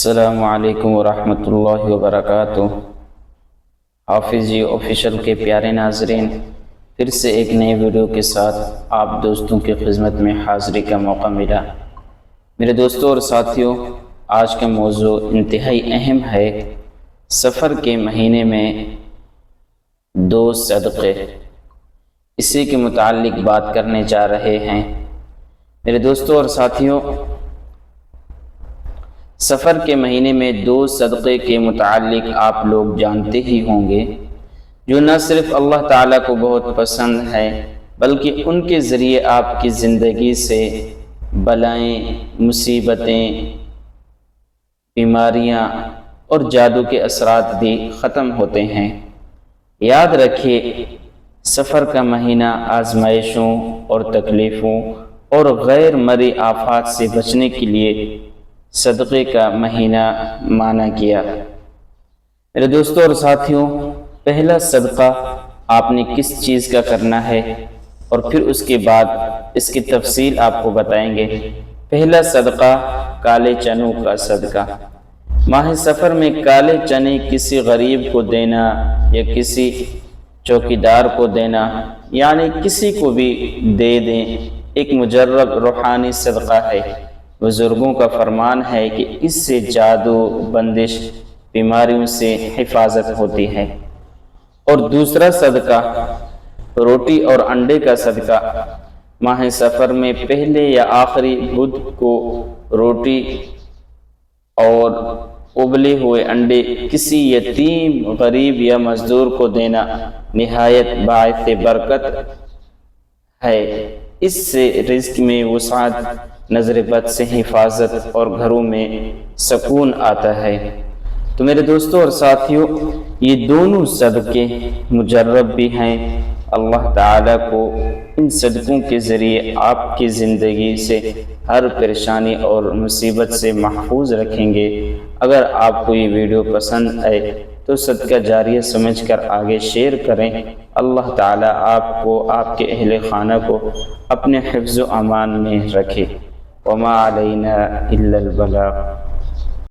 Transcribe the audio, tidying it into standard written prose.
السلام علیکم ورحمۃ اللہ وبرکاتہ۔ حافظ جی آفیشیل کے پیارے ناظرین، پھر سے ایک نئے ویڈیو کے ساتھ آپ دوستوں کی خدمت میں حاضری کا موقع ملا۔ میرے دوستوں اور ساتھیوں، آج کا موضوع انتہائی اہم ہے۔ سفر کے مہینے میں 2 صدقے، اسی کے متعلق بات کرنے جا رہے ہیں۔ میرے دوستوں اور ساتھیوں، سفر کے مہینے میں 2 صدقے کے متعلق آپ لوگ جانتے ہی ہوں گے، جو نہ صرف اللہ تعالیٰ کو بہت پسند ہے بلکہ ان کے ذریعے آپ کی زندگی سے بلائیں، مصیبتیں، بیماریاں اور جادو کے اثرات بھی ختم ہوتے ہیں۔ یاد رکھیے، سفر کا مہینہ آزمائشوں اور تکلیفوں اور غیر مرئی آفات سے بچنے کے لیے صدقے کا مہینہ مانا گیا۔ میرے دوستوں اور ساتھیوں، پہلا صدقہ آپ نے کس چیز کا کرنا ہے اور پھر اس کے بعد اس کی تفصیل آپ کو بتائیں گے۔ پہلا صدقہ کالے چنوں کا صدقہ۔ ماہ سفر میں کالے چنے کسی غریب کو دینا یا کسی چوکیدار کو دینا، یعنی کسی کو بھی دے دیں، ایک مجرب روحانی صدقہ ہے۔ بزرگوں کا فرمان ہے کہ اس سے جادو، بندش، بیماریوں سے حفاظت ہوتی ہے۔ اور دوسرا صدقہ روٹی اور انڈے کا صدقہ۔ ماہ سفر میں پہلے یا آخری بدھ کو روٹی اور ابلے ہوئے انڈے کسی یتیم، غریب یا مزدور کو دینا نہایت باعث برکت ہے۔ اس سے رزق میں وسعت، نظر بد سے حفاظت اور گھروں میں سکون آتا ہے۔ تو میرے دوستوں اور ساتھیوں، یہ دونوں صدقے مجرب بھی ہیں۔ اللہ تعالیٰ کو ان صدقوں کے ذریعے آپ کی زندگی سے ہر پریشانی اور مصیبت سے محفوظ رکھیں گے۔ اگر آپ کو یہ ویڈیو پسند آئے تو صدقہ جاریہ سمجھ کر آگے شیئر کریں۔ اللہ تعالیٰ آپ کو، آپ کے اہل خانہ کو اپنے حفظ و امان میں رکھے۔ وما علینا الا البلاغ۔